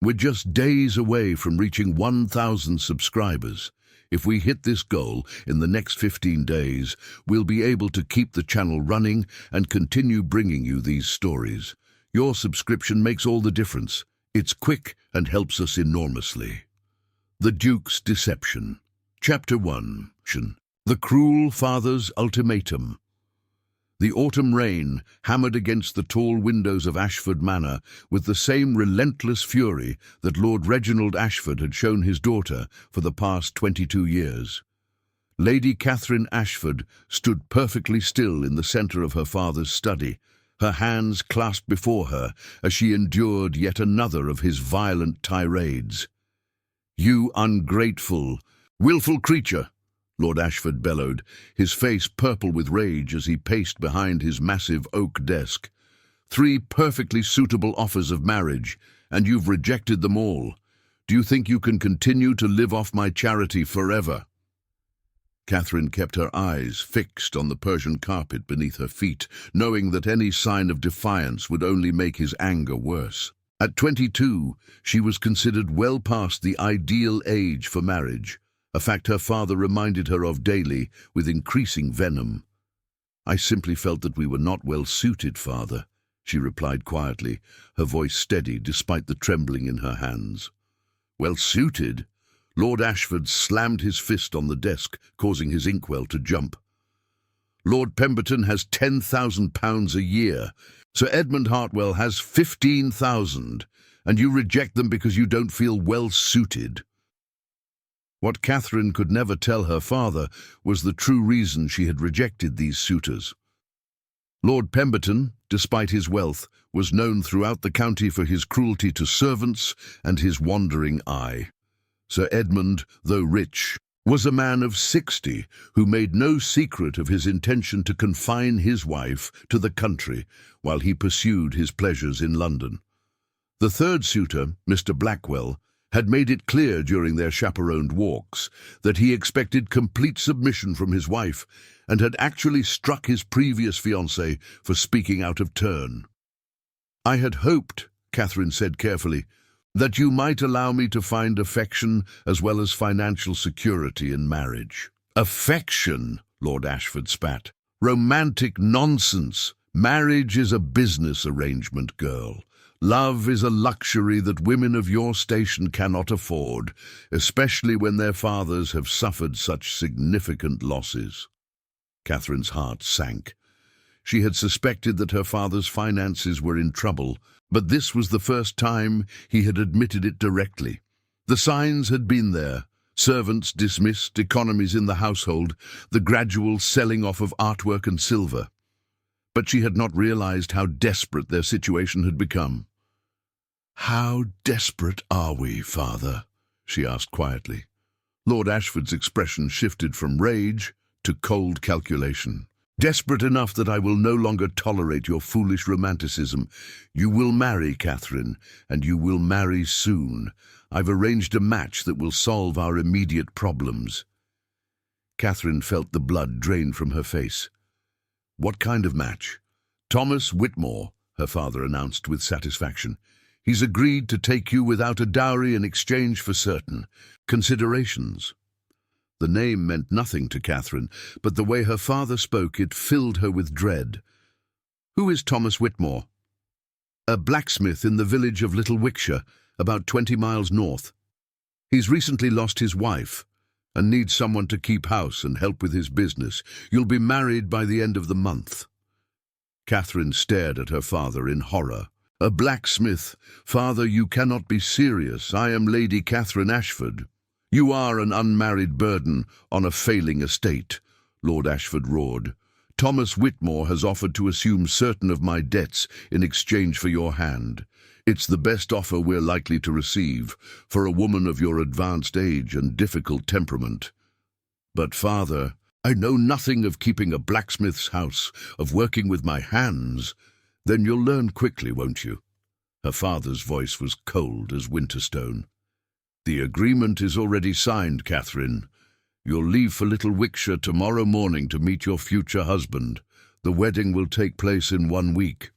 We're just days away from reaching 1,000 subscribers. If we hit this goal in the next 15 days, we'll be able to keep the channel running and continue bringing you these stories. Your subscription makes all the difference. It's quick and helps us enormously. The Duke's Deception. Chapter 1. The Cruel Father's Ultimatum. The autumn rain hammered against the tall windows of Ashford Manor with the same relentless fury that Lord Reginald Ashford had shown his daughter for the past 22 years. Lady Catherine Ashford stood perfectly still in the centre of her father's study, her hands clasped before her as she endured yet another of his violent tirades. "You ungrateful, willful creature!" Lord Ashford bellowed, his face purple with rage as he paced behind his massive oak desk. "3 perfectly suitable offers of marriage, and you've rejected them all. Do you think you can continue to live off my charity forever?" Catherine kept her eyes fixed on the Persian carpet beneath her feet, knowing that any sign of defiance would only make his anger worse. At 22, she was considered well past the ideal age for marriage, a fact her father reminded her of daily with increasing venom. "I simply felt that we were not well suited, father," she replied quietly, her voice steady despite the trembling in her hands. "Well suited?" Lord Ashford slammed his fist on the desk, causing his inkwell to jump. "Lord Pemberton has £10,000 a year. Sir Edmund Hartwell has 15,000, and you reject them because you don't feel well suited." What Catherine could never tell her father was the true reason she had rejected these suitors. Lord Pemberton, despite his wealth, was known throughout the county for his cruelty to servants and his wandering eye. Sir Edmund, though rich, was a man of 60 who made no secret of his intention to confine his wife to the country while he pursued his pleasures in London. The third suitor, Mr. Blackwell, had made it clear during their chaperoned walks that he expected complete submission from his wife and had actually struck his previous fiancée for speaking out of turn. "I had hoped," Catherine said carefully, "that you might allow me to find affection as well as financial security in marriage." "Affection?" Lord Ashford spat. "Romantic nonsense. Marriage is a business arrangement, girl. Love is a luxury that women of your station cannot afford, especially when their fathers have suffered such significant losses." Catherine's heart sank. She had suspected that her father's finances were in trouble, but this was the first time he had admitted it directly. The signs had been there: servants dismissed, economies in the household, the gradual selling off of artwork and silver. But she had not realized how desperate their situation had become. "How desperate are we, father?" she asked quietly. Lord Ashford's expression shifted from rage to cold calculation. "Desperate enough that I will no longer tolerate your foolish romanticism. You will marry, Catherine, and you will marry soon. I've arranged a match that will solve our immediate problems." Catherine felt the blood drain from her face. "What kind of match?" "Thomas Whitmore," her father announced with satisfaction. "He's agreed to take you without a dowry in exchange for certain considerations." The name meant nothing to Catherine, but the way her father spoke, it filled her with dread. "Who is Thomas Whitmore?" "A blacksmith in the village of Little Wickshire, about 20 miles north. He's recently lost his wife and needs someone to keep house and help with his business. You'll be married by the end of the month." Catherine stared at her father in horror. "A blacksmith? Father, you cannot be serious. I am Lady Catherine Ashford." "You are an unmarried burden on a failing estate," Lord Ashford roared. "Thomas Whitmore has offered to assume certain of my debts in exchange for your hand. It's the best offer we're likely to receive for a woman of your advanced age and difficult temperament." "But, father, I know nothing of keeping a blacksmith's house, of working with my hands." "Then you'll learn quickly, won't you?" Her father's voice was cold as Winterstone. "The agreement is already signed, Catherine. You'll leave for Little Wickshire tomorrow morning to meet your future husband. The wedding will take place in 1 week.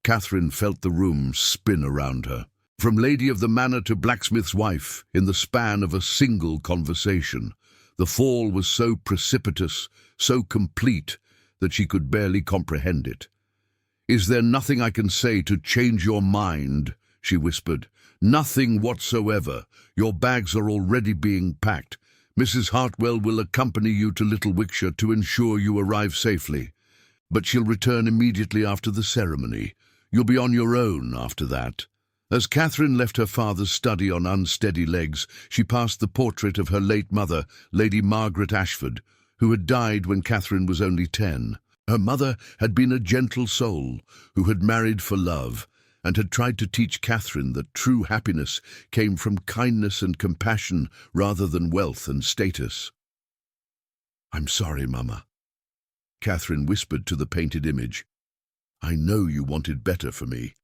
Catherine felt the room spin around her. From lady of the manor to blacksmith's wife in the span of a single conversation. The fall was so precipitous, so complete, that she could barely comprehend it. "Is there nothing I can say to change your mind?" she whispered. "Nothing whatsoever. Your bags are already being packed. Mrs. Hartwell will accompany you to Little Wickshire to ensure you arrive safely. But she'll return immediately after the ceremony. You'll be on your own after that." As Catherine left her father's study on unsteady legs, she passed the portrait of her late mother, Lady Margaret Ashford, who had died when Catherine was only 10. Her mother had been a gentle soul who had married for love and had tried to teach Catherine that true happiness came from kindness and compassion rather than wealth and status. "I'm sorry, Mama," Catherine whispered to the painted image. "I know you wanted better for me."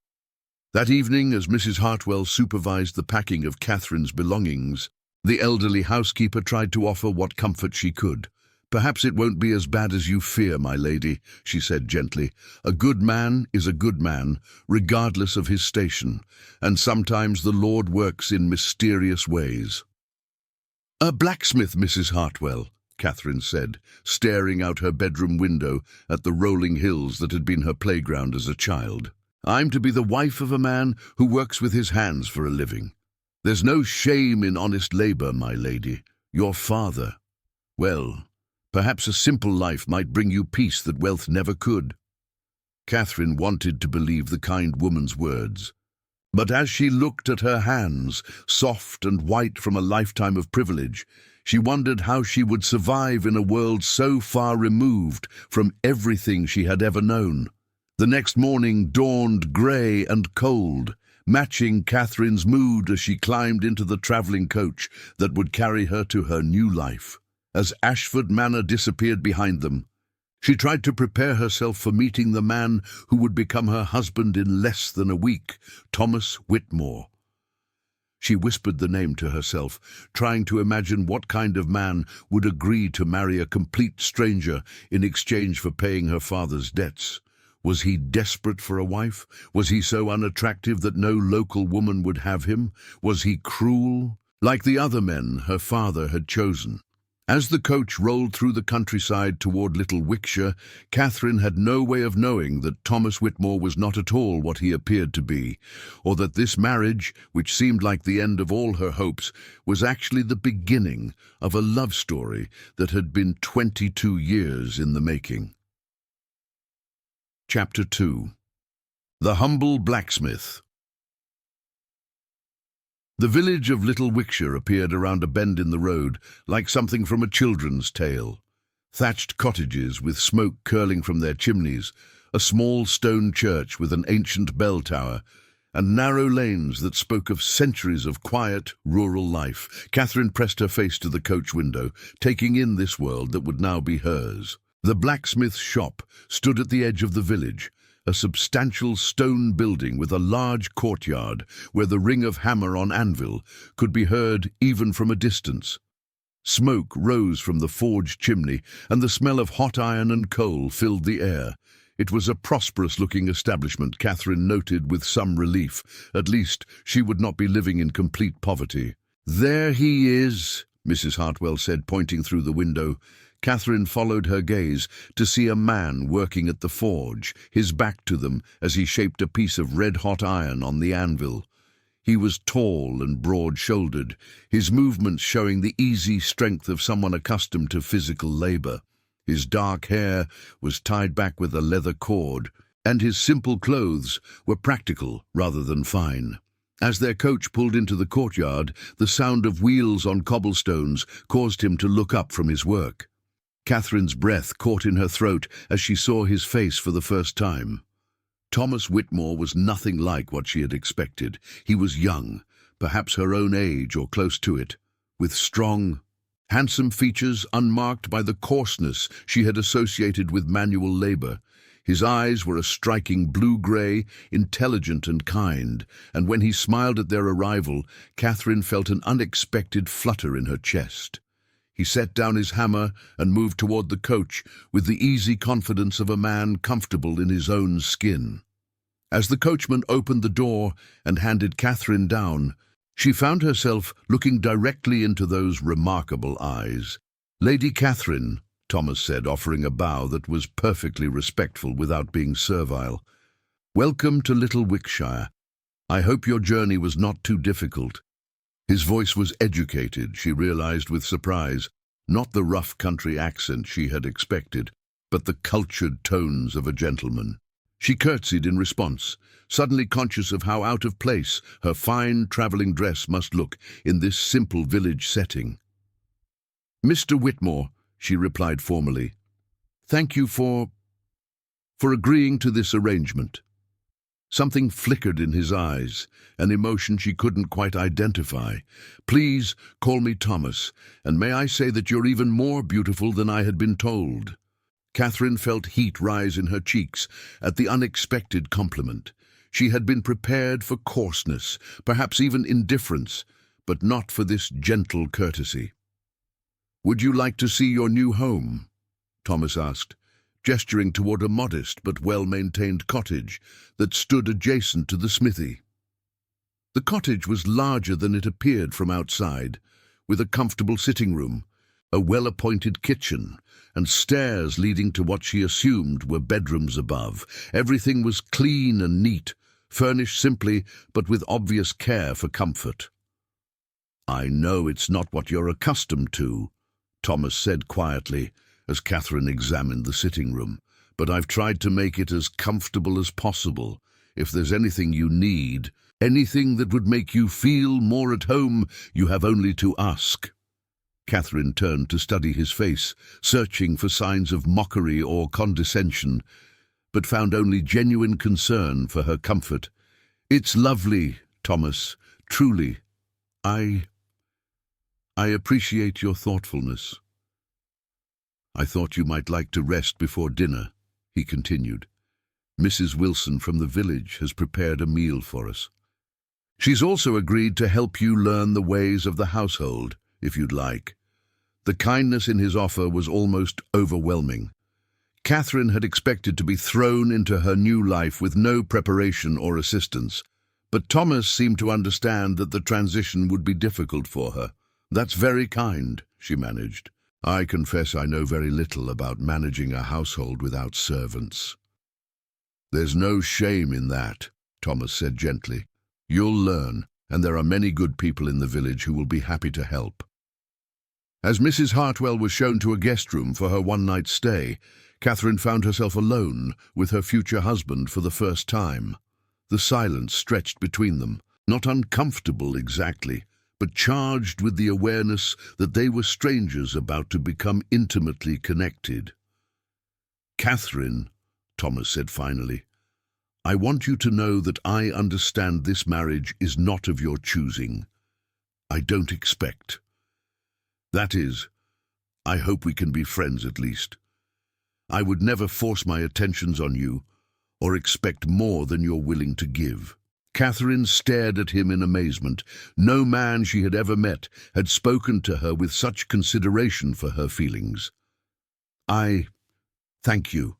That evening, as Mrs. Hartwell supervised the packing of Catherine's belongings, the elderly housekeeper tried to offer what comfort she could. "Perhaps it won't be as bad as you fear, my lady," she said gently. "A good man is a good man, regardless of his station, and sometimes the Lord works in mysterious ways." "A blacksmith, Mrs. Hartwell," Catherine said, staring out her bedroom window at the rolling hills that had been her playground as a child. "I'm to be the wife of a man who works with his hands for a living. There's no shame in honest labor, my lady. Your father, well, perhaps a simple life might bring you peace that wealth never could." Catherine wanted to believe the kind woman's words. But as she looked at her hands, soft and white from a lifetime of privilege, she wondered how she would survive in a world so far removed from everything she had ever known. The next morning dawned grey and cold, matching Catherine's mood as she climbed into the travelling coach that would carry her to her new life. As Ashford Manor disappeared behind them, she tried to prepare herself for meeting the man who would become her husband in less than a week, Thomas Whitmore. She whispered the name to herself, trying to imagine what kind of man would agree to marry a complete stranger in exchange for paying her father's debts. Was he desperate for a wife? Was he so unattractive that no local woman would have him? Was he cruel, like the other men her father had chosen? As the coach rolled through the countryside toward Little Wickshire, Catherine had no way of knowing that Thomas Whitmore was not at all what he appeared to be, or that this marriage, which seemed like the end of all her hopes, was actually the beginning of a love story that had been 22 years in the making. Chapter 2. The Humble Blacksmith. The village of Little Wickshire appeared around a bend in the road, like something from a children's tale. Thatched cottages with smoke curling from their chimneys, a small stone church with an ancient bell tower, and narrow lanes that spoke of centuries of quiet, rural life. Catherine pressed her face to the coach window, taking in this world that would now be hers. The blacksmith's shop stood at the edge of the village, a substantial stone building with a large courtyard where the ring of hammer on anvil could be heard even from a distance. Smoke rose from the forge chimney, and the smell of hot iron and coal filled the air. It was a prosperous-looking establishment, Catherine noted with some relief. At least she would not be living in complete poverty. "There he is," Mrs. Hartwell said, pointing through the window. Catherine followed her gaze to see a man working at the forge, his back to them as he shaped a piece of red-hot iron on the anvil. He was tall and broad-shouldered, his movements showing the easy strength of someone accustomed to physical labor. His dark hair was tied back with a leather cord, and his simple clothes were practical rather than fine. As their coach pulled into the courtyard, the sound of wheels on cobblestones caused him to look up from his work. Catherine's breath caught in her throat as she saw his face for the first time. Thomas Whitmore was nothing like what she had expected. He was young, perhaps her own age or close to it, with strong, handsome features unmarked by the coarseness she had associated with manual labor. His eyes were a striking blue-gray, intelligent and kind, and when he smiled at their arrival, Catherine felt an unexpected flutter in her chest. He set down his hammer and moved toward the coach with the easy confidence of a man comfortable in his own skin. As the coachman opened the door and handed Catherine down, she found herself looking directly into those remarkable eyes. "Lady Catherine," Thomas said, offering a bow that was perfectly respectful without being servile. "Welcome to Little Wickshire. I hope your journey was not too difficult." His voice was educated, she realized with surprise, not the rough country accent she had expected, but the cultured tones of a gentleman. She curtsied in response, suddenly conscious of how out of place her fine travelling dress must look in this simple village setting. "Mr. Whitmore," she replied formally, "thank you for agreeing to this arrangement." Something flickered in his eyes, an emotion she couldn't quite identify. "Please call me Thomas, and may I say that you're even more beautiful than I had been told." Catherine felt heat rise in her cheeks at the unexpected compliment. She had been prepared for coarseness, perhaps even indifference, but not for this gentle courtesy. "Would you like to see your new home?" Thomas asked, gesturing toward a modest but well-maintained cottage that stood adjacent to the smithy. The cottage was larger than it appeared from outside, with a comfortable sitting room, a well-appointed kitchen, and stairs leading to what she assumed were bedrooms above. Everything was clean and neat, furnished simply but with obvious care for comfort. "I know it's not what you're accustomed to," Thomas said quietly, as Catherine examined the sitting room, "but I've tried to make it as comfortable as possible. If there's anything you need, anything that would make you feel more at home, you have only to ask." Catherine turned to study his face, searching for signs of mockery or condescension, but found only genuine concern for her comfort. "It's lovely, Thomas, truly. I appreciate your thoughtfulness." "I thought you might like to rest before dinner," he continued. "Mrs. Wilson from the village has prepared a meal for us. She's also agreed to help you learn the ways of the household, if you'd like." The kindness in his offer was almost overwhelming. Catherine had expected to be thrown into her new life with no preparation or assistance, but Thomas seemed to understand that the transition would be difficult for her. "That's very kind," she managed. "I confess I know very little about managing a household without servants." "There's no shame in that," Thomas said gently. "You'll learn, and there are many good people in the village who will be happy to help." As Mrs. Hartwell was shown to a guest room for her one-night stay, Catherine found herself alone with her future husband for the first time. The silence stretched between them, not uncomfortable exactly, but charged with the awareness that they were strangers about to become intimately connected. "Catherine," Thomas said finally, "I want you to know that I understand this marriage is not of your choosing. I don't expect. That is, I hope we can be friends at least. I would never force my attentions on you or expect more than you're willing to give." Catherine stared at him in amazement. No man she had ever met had spoken to her with such consideration for her feelings. Thank you.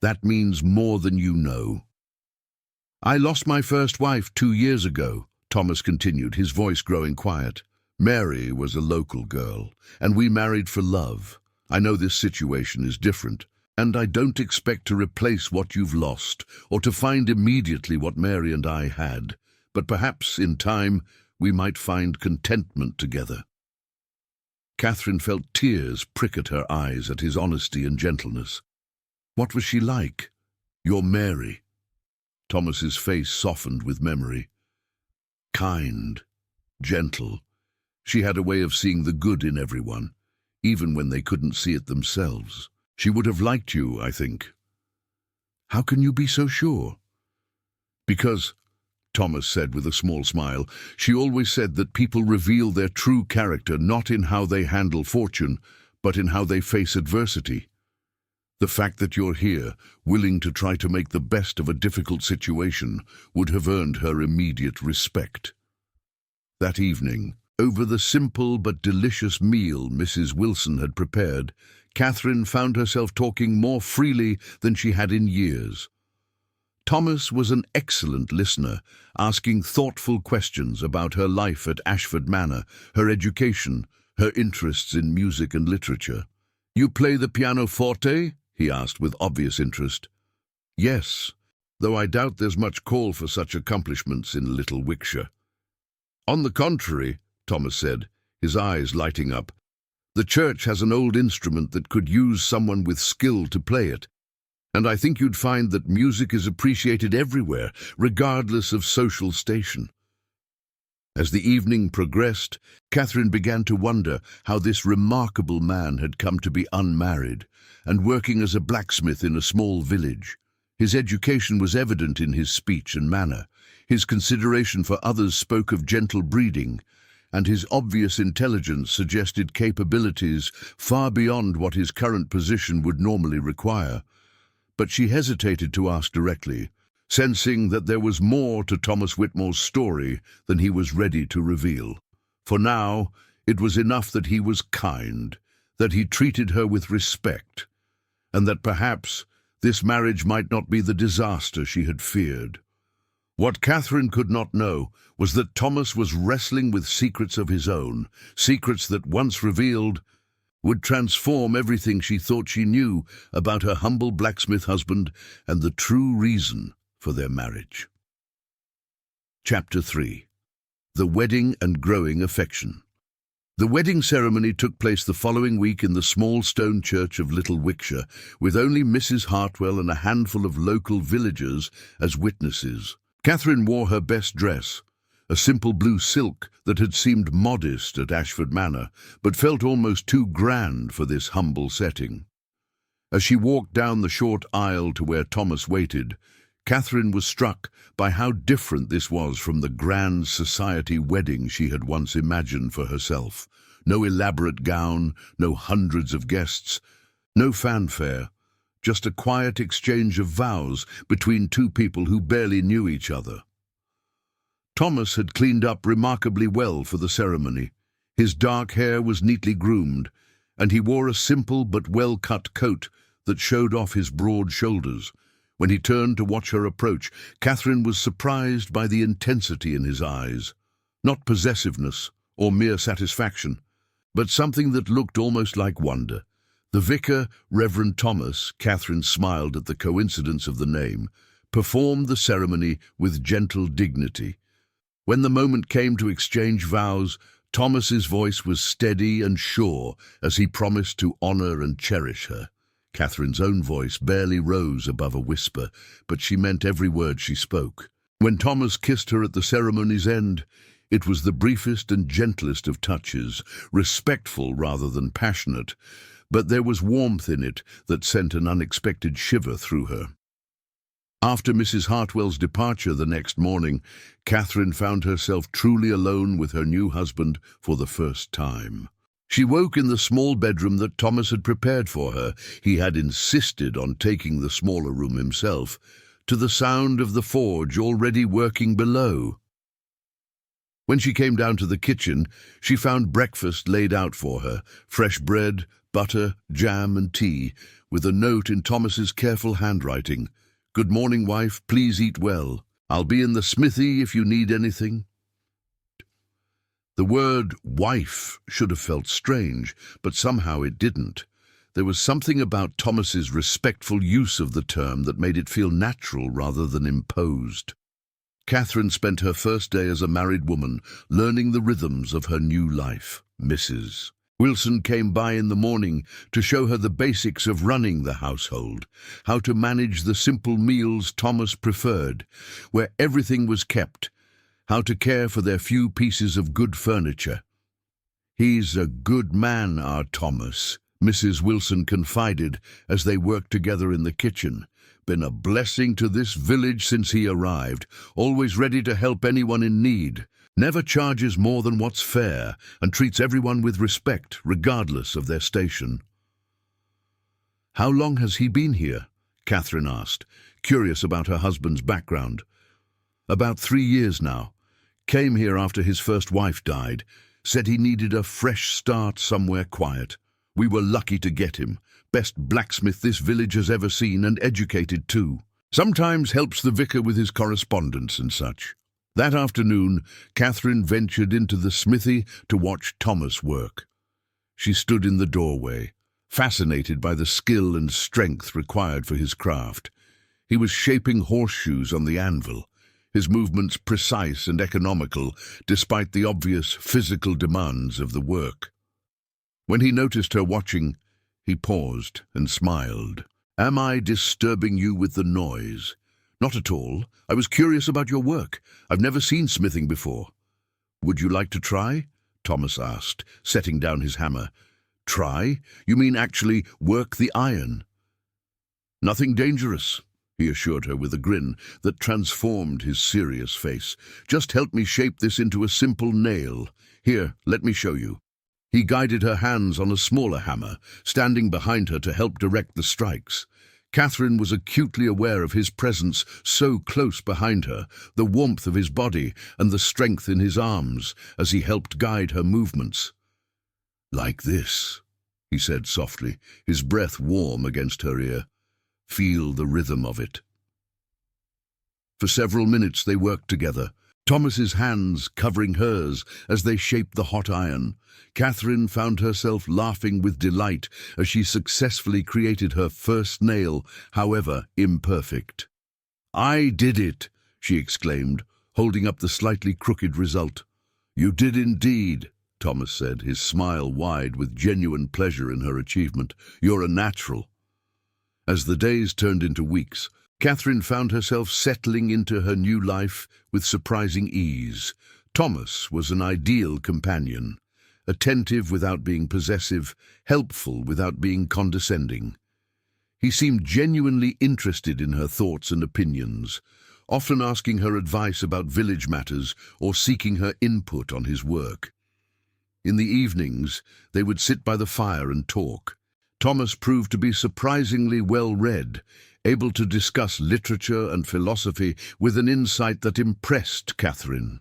That means more than you know." "I lost my first wife 2 years ago," Thomas continued, his voice growing quiet. "Mary was a local girl, and we married for love. I know this situation is different, and I don't expect to replace what you've lost, or to find immediately what Mary and I had, but perhaps, in time, we might find contentment together." Catherine felt tears prick at her eyes at his honesty and gentleness. "What was she like? Your Mary?" Thomas's face softened with memory. "Kind, gentle. She had a way of seeing the good in everyone, even when they couldn't see it themselves. She would have liked you, I think." "How can you be so sure?" "Because," Thomas said with a small smile, "she always said that people reveal their true character not in how they handle fortune, but in how they face adversity. The fact that you're here, willing to try to make the best of a difficult situation, would have earned her immediate respect." That evening, over the simple but delicious meal Mrs. Wilson had prepared, Catherine found herself talking more freely than she had in years. Thomas was an excellent listener, asking thoughtful questions about her life at Ashford Manor, her education, her interests in music and literature. "You play the pianoforte?" he asked with obvious interest. "Yes, though I doubt there's much call for such accomplishments in Little Wickshire." "On the contrary," Thomas said, his eyes lighting up, "the church has an old instrument that could use someone with skill to play it. And I think you'd find that music is appreciated everywhere, regardless of social station." As the evening progressed, Catherine began to wonder how this remarkable man had come to be unmarried and working as a blacksmith in a small village. His education was evident in his speech and manner. His consideration for others spoke of gentle breeding, and his obvious intelligence suggested capabilities far beyond what his current position would normally require. But she hesitated to ask directly, sensing that there was more to Thomas Whitmore's story than he was ready to reveal. For now, it was enough that he was kind, that he treated her with respect, and that perhaps this marriage might not be the disaster she had feared. What Catherine could not know was that Thomas was wrestling with secrets of his own, secrets that, once revealed, would transform everything she thought she knew about her humble blacksmith husband and the true reason for their marriage. Chapter 3. The Wedding and Growing Affection. The wedding ceremony took place the following week in the small stone church of Little Wickshire, with only Mrs. Hartwell and a handful of local villagers as witnesses. Catherine wore her best dress, a simple blue silk that had seemed modest at Ashford Manor, but felt almost too grand for this humble setting. As she walked down the short aisle to where Thomas waited, Catherine was struck by how different this was from the grand society wedding she had once imagined for herself. No elaborate gown, no hundreds of guests, no fanfare, just a quiet exchange of vows between two people who barely knew each other. Thomas had cleaned up remarkably well for the ceremony. His dark hair was neatly groomed, and he wore a simple but well-cut coat that showed off his broad shoulders. When he turned to watch her approach, Catherine was surprised by the intensity in his eyes. Not possessiveness or mere satisfaction, but something that looked almost like wonder. The vicar, Reverend Thomas, Catherine smiled at the coincidence of the name, performed the ceremony with gentle dignity. When the moment came to exchange vows, Thomas's voice was steady and sure as he promised to honor and cherish her. Catherine's own voice barely rose above a whisper, but she meant every word she spoke. When Thomas kissed her at the ceremony's end, it was the briefest and gentlest of touches, respectful rather than passionate, but there was warmth in it that sent an unexpected shiver through her. After Mrs. Hartwell's departure the next morning, Catherine found herself truly alone with her new husband for the first time. She woke in the small bedroom that Thomas had prepared for her. He had insisted on taking the smaller room himself, to the sound of the forge already working below. When she came down to the kitchen, she found breakfast laid out for her, fresh bread, butter, jam and tea, with a note in Thomas's careful handwriting. "Good morning, wife, please eat well. I'll be in the smithy if you need anything." The word wife should have felt strange, but somehow it didn't. There was something about Thomas's respectful use of the term that made it feel natural rather than imposed. Catherine spent her first day as a married woman, learning the rhythms of her new life. Mrs. Wilson came by in the morning to show her the basics of running the household, how to manage the simple meals Thomas preferred, where everything was kept, how to care for their few pieces of good furniture. "He's a good man, our Thomas," Mrs. Wilson confided as they worked together in the kitchen. "Been a blessing to this village since he arrived, always ready to help anyone in need. Never charges more than what's fair and treats everyone with respect, regardless of their station." "How long has he been here?" Catherine asked, curious about her husband's background. "About 3 years now. Came here after his first wife died. Said he needed a fresh start somewhere quiet. We were lucky to get him. Best blacksmith this village has ever seen, and educated too." Sometimes helps the vicar with his correspondence and such. That afternoon, Catherine ventured into the smithy to watch Thomas work. She stood in the doorway, fascinated by the skill and strength required for his craft. He was shaping horseshoes on the anvil, his movements precise and economical despite the obvious physical demands of the work. When he noticed her watching, he paused and smiled. "Am I disturbing you with the noise?" "Not at all. I was curious about your work. I've never seen smithing before." "Would you like to try?" Thomas asked, setting down his hammer. "Try? You mean actually work the iron?" "Nothing dangerous," he assured her with a grin that transformed his serious face. "Just help me shape this into a simple nail. Here, let me show you." He guided her hands on a smaller hammer, standing behind her to help direct the strikes. Catherine was acutely aware of his presence so close behind her, the warmth of his body and the strength in his arms as he helped guide her movements. "Like this," he said softly, his breath warm against her ear. "Feel the rhythm of it." For several minutes they worked together, Thomas's hands covering hers as they shaped the hot iron. Catherine found herself laughing with delight as she successfully created her first nail, however imperfect. "I did it!" she exclaimed, holding up the slightly crooked result. "You did indeed," Thomas said, his smile wide with genuine pleasure in her achievement. "You're a natural." As the days turned into weeks, Catherine found herself settling into her new life with surprising ease. Thomas was an ideal companion, attentive without being possessive, helpful without being condescending. He seemed genuinely interested in her thoughts and opinions, often asking her advice about village matters or seeking her input on his work. In the evenings, they would sit by the fire and talk. Thomas proved to be surprisingly well-read, able to discuss literature and philosophy with an insight that impressed Catherine.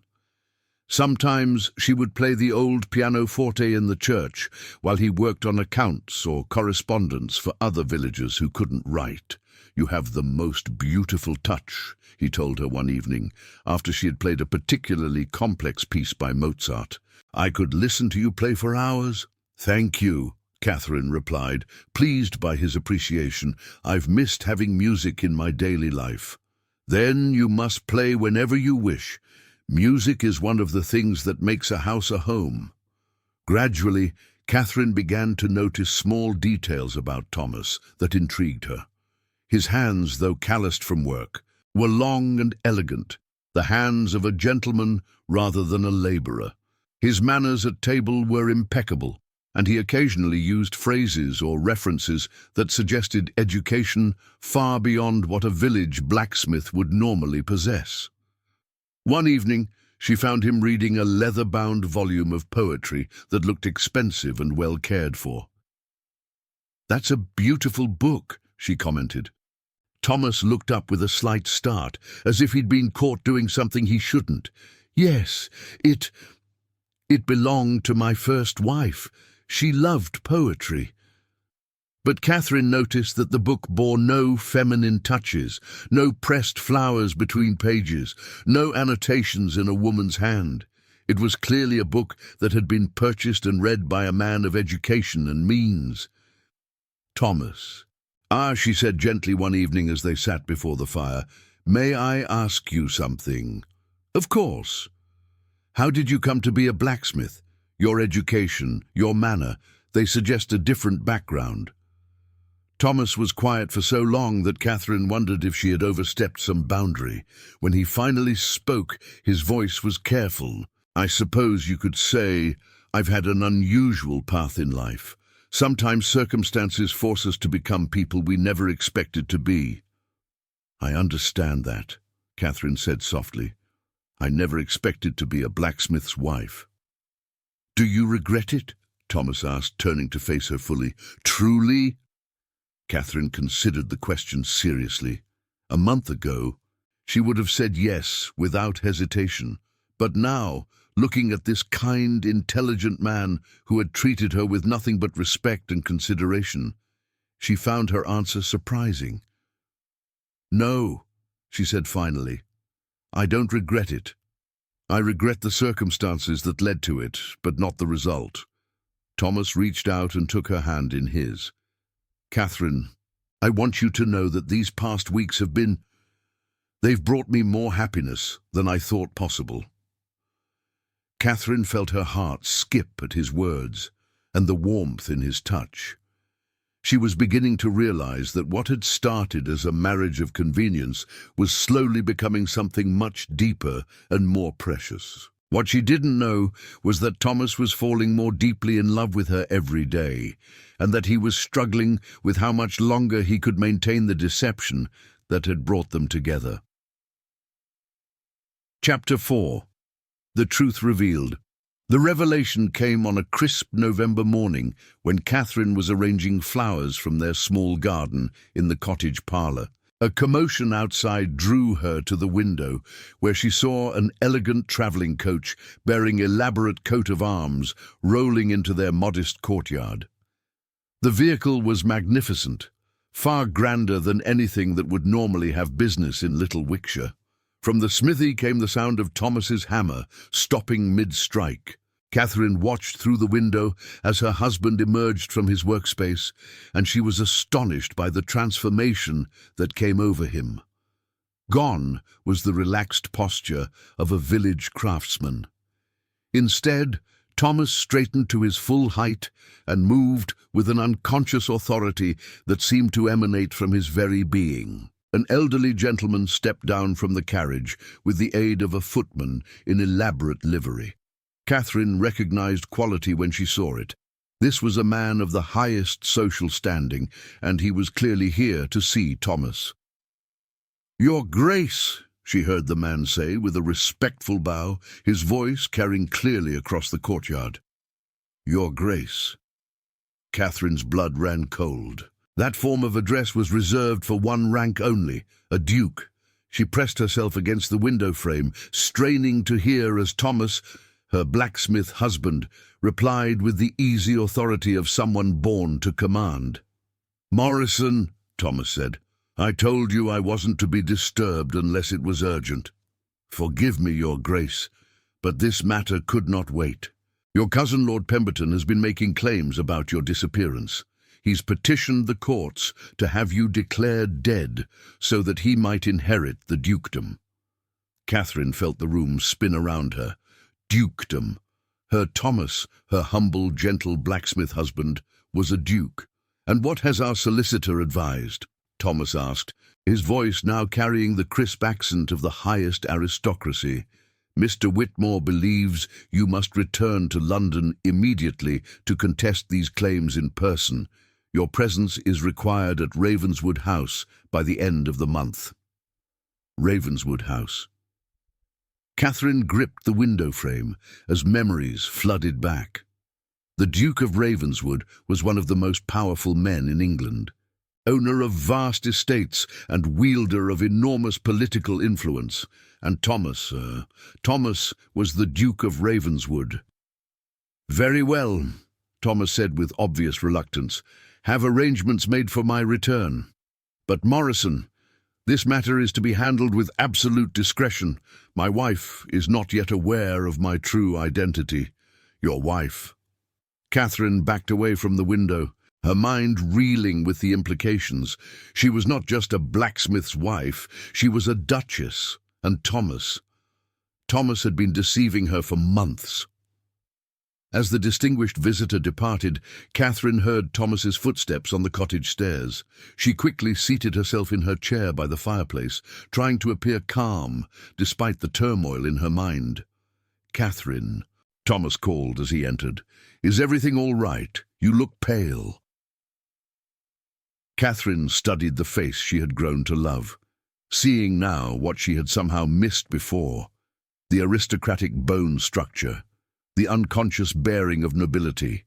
Sometimes she would play the old pianoforte in the church while he worked on accounts or correspondence for other villagers who couldn't write. "You have the most beautiful touch," he told her one evening, after she had played a particularly complex piece by Mozart. "I could listen to you play for hours." "Thank you," Catherine replied, pleased by his appreciation. "I've missed having music in my daily life." "Then you must play whenever you wish. Music is one of the things that makes a house a home." Gradually, Catherine began to notice small details about Thomas that intrigued her. His hands, though calloused from work, were long and elegant, the hands of a gentleman rather than a labourer. His manners at table were impeccable, and he occasionally used phrases or references that suggested education far beyond what a village blacksmith would normally possess. One evening, she found him reading a leather-bound volume of poetry that looked expensive and well cared for. "That's a beautiful book," she commented. Thomas looked up with a slight start, as if he'd been caught doing something he shouldn't. "Yes, it belonged to my first wife. She loved poetry." But Catherine noticed that the book bore no feminine touches, no pressed flowers between pages, no annotations in a woman's hand. It was clearly a book that had been purchased and read by a man of education and means. "Thomas." "Ah," she said gently one evening as they sat before the fire, "may I ask you something?" "Of course." "How did you come to be a blacksmith? Your education, your manner, they suggest a different background." Thomas was quiet for so long that Catherine wondered if she had overstepped some boundary. When he finally spoke, his voice was careful. "I suppose you could say I've had an unusual path in life. Sometimes circumstances force us to become people we never expected to be." "I understand that," Catherine said softly. "I never expected to be a blacksmith's wife." "Do you regret it?" Thomas asked, turning to face her fully. "Truly?" Catherine considered the question seriously. A month ago, she would have said yes without hesitation. But now, looking at this kind, intelligent man who had treated her with nothing but respect and consideration, she found her answer surprising. "No," she said finally. "I don't regret it. I regret the circumstances that led to it, but not the result." Thomas reached out and took her hand in his. "Catherine, I want you to know that these past weeks they've brought me more happiness than I thought possible." Catherine felt her heart skip at his words and the warmth in his touch. She was beginning to realize that what had started as a marriage of convenience was slowly becoming something much deeper and more precious. What she didn't know was that Thomas was falling more deeply in love with her every day, and that he was struggling with how much longer he could maintain the deception that had brought them together. Chapter 4. The Truth Revealed. The revelation came on a crisp November morning when Catherine was arranging flowers from their small garden in the cottage parlour. A commotion outside drew her to the window, where she saw an elegant travelling coach bearing elaborate coat of arms rolling into their modest courtyard. The vehicle was magnificent, far grander than anything that would normally have business in Little Wickshire. From the smithy came the sound of Thomas's hammer, stopping mid-strike. Catherine watched through the window as her husband emerged from his workspace, and she was astonished by the transformation that came over him. Gone was the relaxed posture of a village craftsman. Instead, Thomas straightened to his full height and moved with an unconscious authority that seemed to emanate from his very being. An elderly gentleman stepped down from the carriage with the aid of a footman in elaborate livery. Catherine recognized quality when she saw it. This was a man of the highest social standing, and he was clearly here to see Thomas. "Your Grace," she heard the man say with a respectful bow, his voice carrying clearly across the courtyard. "Your Grace." Catherine's blood ran cold. That form of address was reserved for one rank only, a duke. She pressed herself against the window frame, straining to hear as Thomas, her blacksmith husband, replied with the easy authority of someone born to command. "Morrison," Thomas said, "I told you I wasn't to be disturbed unless it was urgent. Forgive me, Your Grace, but this matter could not wait. Your cousin Lord Pemberton has been making claims about your disappearance. He's petitioned the courts to have you declared dead so that he might inherit the dukedom." Catherine felt the room spin around her. Dukedom. Her Thomas, her humble, gentle blacksmith husband, was a duke. "And what has our solicitor advised?" Thomas asked, his voice now carrying the crisp accent of the highest aristocracy. "Mr. Whitmore believes you must return to London immediately to contest these claims in person. Your presence is required at Ravenswood House by the end of the month." Ravenswood House. Catherine gripped the window frame as memories flooded back. The Duke of Ravenswood was one of the most powerful men in England, owner of vast estates and wielder of enormous political influence. And Thomas was the Duke of Ravenswood. "Very well," Thomas said with obvious reluctance. "Have arrangements made for my return. But Morrison, this matter is to be handled with absolute discretion. My wife is not yet aware of my true identity." "Your wife?" Catherine backed away from the window, her mind reeling with the implications. She was not just a blacksmith's wife, she was a duchess. And Thomas had been deceiving her for months. As the distinguished visitor departed, Catherine heard Thomas's footsteps on the cottage stairs. She quickly seated herself in her chair by the fireplace, trying to appear calm, despite the turmoil in her mind. "Catherine," Thomas called as he entered, "is everything all right? You look pale." Catherine studied the face she had grown to love, seeing now what she had somehow missed before: the aristocratic bone structure, the unconscious bearing of nobility,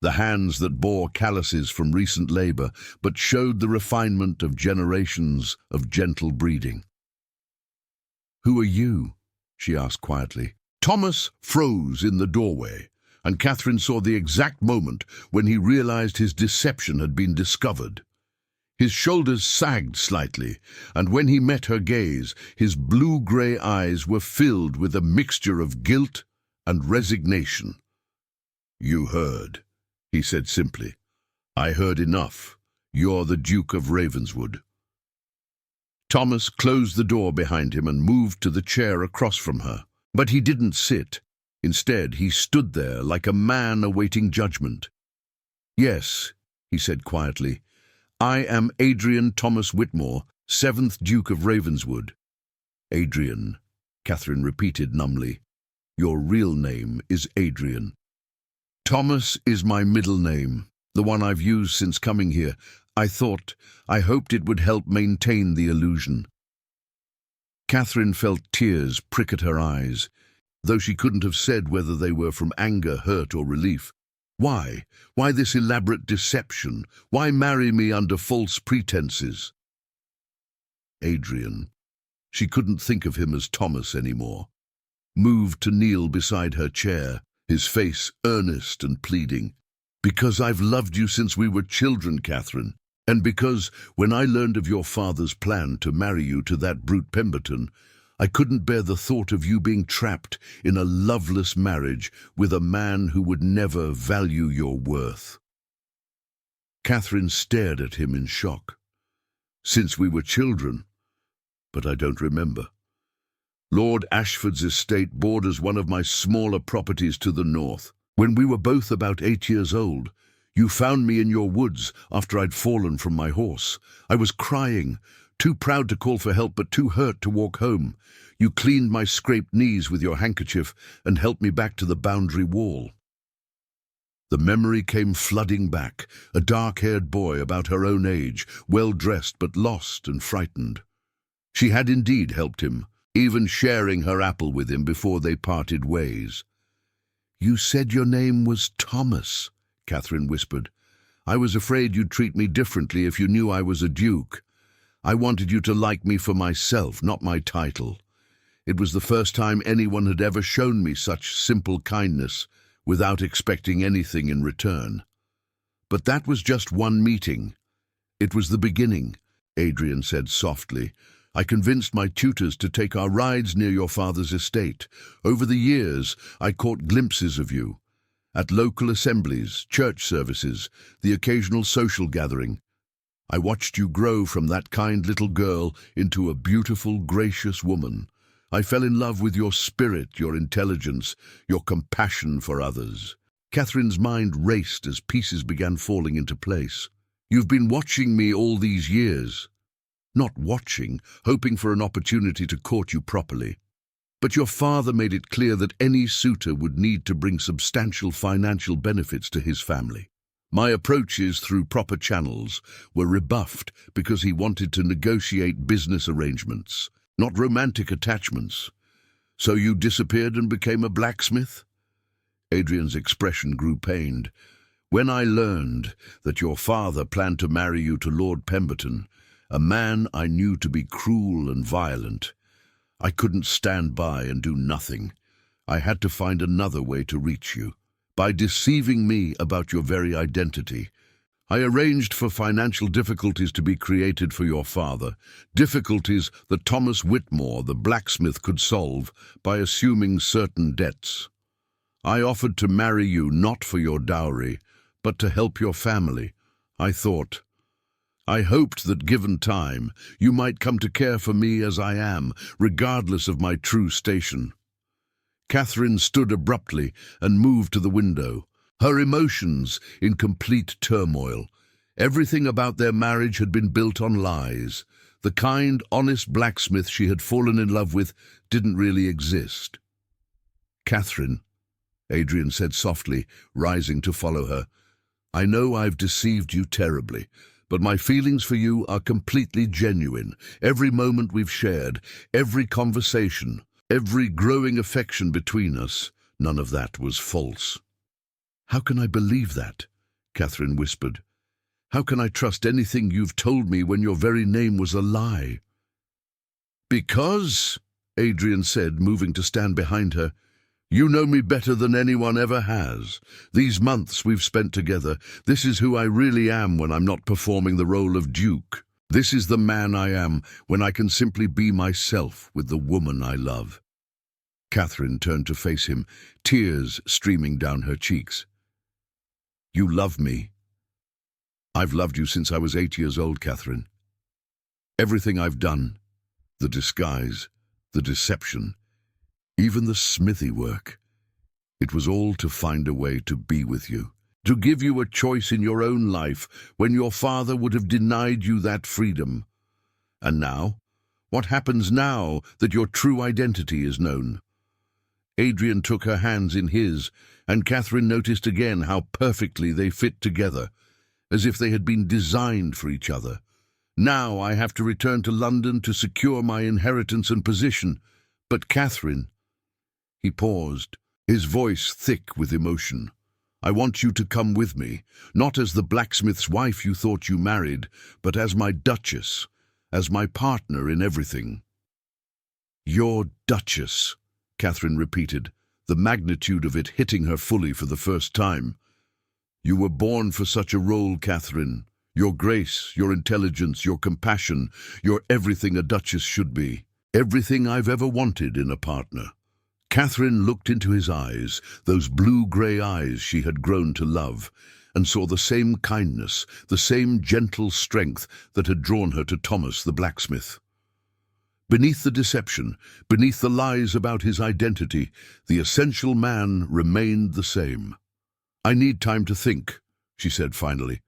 the hands that bore calluses from recent labor but showed the refinement of generations of gentle breeding. "Who are you?" she asked quietly. Thomas froze in the doorway, and Catherine saw the exact moment when he realized his deception had been discovered. His shoulders sagged slightly, and when he met her gaze, his blue-grey eyes were filled with a mixture of guilt and resignation. "You heard," he said simply. "I heard enough. You're the Duke of Ravenswood." Thomas closed the door behind him and moved to the chair across from her. But he didn't sit. Instead, he stood there like a man awaiting judgment. "Yes," he said quietly, "I am Adrian Thomas Whitmore, 7th Duke of Ravenswood." "Adrian," Catherine repeated numbly. "Your real name is Adrian." "Thomas is my middle name, the one I've used since coming here. I hoped it would help maintain the illusion." Catherine felt tears prick at her eyes, though she couldn't have said whether they were from anger, hurt, or relief. Why? Why this elaborate deception? Why marry me under false pretenses? Adrian. She couldn't think of him as Thomas anymore. Moved to kneel beside her chair, his face earnest and pleading. "Because I've loved you since we were children, Catherine. And because, when I learned of your father's plan to marry you to that brute Pemberton, I couldn't bear the thought of you being trapped in a loveless marriage with a man who would never value your worth." Catherine stared at him in shock. "Since we were children? But I don't remember. Lord Ashford's estate borders one of my smaller properties to the north. When we were both about 8 years old, you found me in your woods after I'd fallen from my horse. I was crying, too proud to call for help but too hurt to walk home. You cleaned my scraped knees with your handkerchief and helped me back to the boundary wall." The memory came flooding back, a dark-haired boy about her own age, well-dressed but lost and frightened. She had indeed helped him, even sharing her apple with him before they parted ways. "You said your name was Thomas," Catherine whispered. "I was afraid you'd treat me differently if you knew I was a duke. I wanted you to like me for myself, not my title. It was the first time anyone had ever shown me such simple kindness without expecting anything in return. But that was just one meeting. It was the beginning," Adrian said softly. "I convinced my tutors to take our rides near your father's estate. Over the years, I caught glimpses of you. At local assemblies, church services, the occasional social gathering. I watched you grow from that kind little girl into a beautiful, gracious woman. I fell in love with your spirit, your intelligence, your compassion for others." Catherine's mind raced as pieces began falling into place. "You've been watching me all these years. Not watching, hoping for an opportunity to court you properly. But your father made it clear that any suitor would need to bring substantial financial benefits to his family. My approaches through proper channels were rebuffed because he wanted to negotiate business arrangements, not romantic attachments. So you disappeared and became a blacksmith?" Adrian's expression grew pained. "When I learned that your father planned to marry you to Lord Pemberton, a man I knew to be cruel and violent, I couldn't stand by and do nothing. I had to find another way to reach you. By deceiving me about your very identity, I arranged for financial difficulties to be created for your father, difficulties that Thomas Whitmore, the blacksmith, could solve by assuming certain debts. I offered to marry you not for your dowry, but to help your family. I hoped that given time, you might come to care for me as I am, regardless of my true station." Catherine stood abruptly and moved to the window, her emotions in complete turmoil. Everything about their marriage had been built on lies. The kind, honest blacksmith she had fallen in love with didn't really exist. "Catherine," Adrian said softly, rising to follow her, "I know I've deceived you terribly, but my feelings for you are completely genuine. Every moment we've shared, every conversation, every growing affection between us, none of that was false." "How can I believe that?" Catherine whispered. "How can I trust anything you've told me when your very name was a lie?" "Because," Adrian said, moving to stand behind her, You know me better than anyone ever has. These months we've spent together, this is who I really am when I'm not performing the role of Duke. This is the man I am when I can simply be myself with the woman I love. Catherine turned to face him, tears streaming down her cheeks. You love me. I've loved you since I was 8 years old, Catherine. Everything I've done, the disguise, the deception, even the smithy work, it was all to find a way to be with you, to give you a choice in your own life when your father would have denied you that freedom. And now? What happens now that your true identity is known? Adrian took her hands in his, and Catherine noticed again how perfectly they fit together, as if they had been designed for each other. Now I have to return to London to secure my inheritance and position. But Catherine... He paused, his voice thick with emotion. I want you to come with me, not as the blacksmith's wife you thought you married, but as my Duchess, as my partner in everything. Your Duchess, Catherine repeated, the magnitude of it hitting her fully for the first time. You were born for such a role, Catherine. Your grace, your intelligence, your compassion, your everything a duchess should be. Everything I've ever wanted in a partner. Catherine looked into his eyes, those blue-grey eyes she had grown to love, and saw the same kindness, the same gentle strength that had drawn her to Thomas the blacksmith. Beneath the deception, beneath the lies about his identity, the essential man remained the same. I need time to think, she said finally.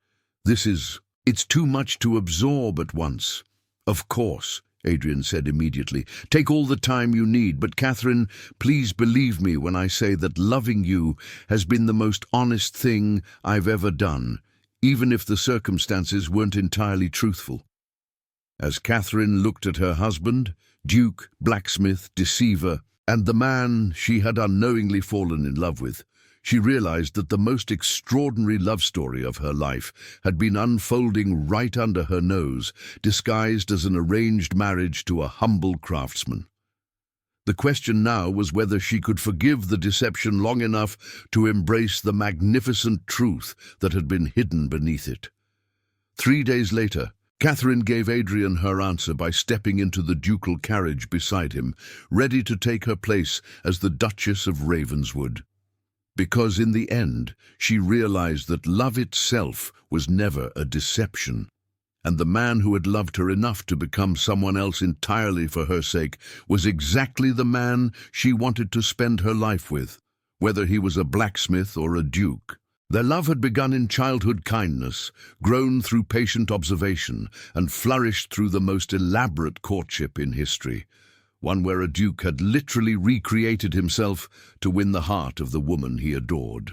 It's too much to absorb at once. Of course, Adrian said immediately. Take all the time you need, but Catherine, please believe me when I say that loving you has been the most honest thing I've ever done, even if the circumstances weren't entirely truthful. As Catherine looked at her husband, Duke, blacksmith, deceiver, and the man she had unknowingly fallen in love with, she realized that the most extraordinary love story of her life had been unfolding right under her nose, disguised as an arranged marriage to a humble craftsman. The question now was whether she could forgive the deception long enough to embrace the magnificent truth that had been hidden beneath it. 3 days later, Catherine gave Adrian her answer by stepping into the ducal carriage beside him, ready to take her place as the Duchess of Ravenswood. Because in the end, she realized that love itself was never a deception, and the man who had loved her enough to become someone else entirely for her sake was exactly the man she wanted to spend her life with, whether he was a blacksmith or a duke. Their love had begun in childhood kindness, grown through patient observation, and flourished through the most elaborate courtship in history, one where a duke had literally recreated himself to win the heart of the woman he adored.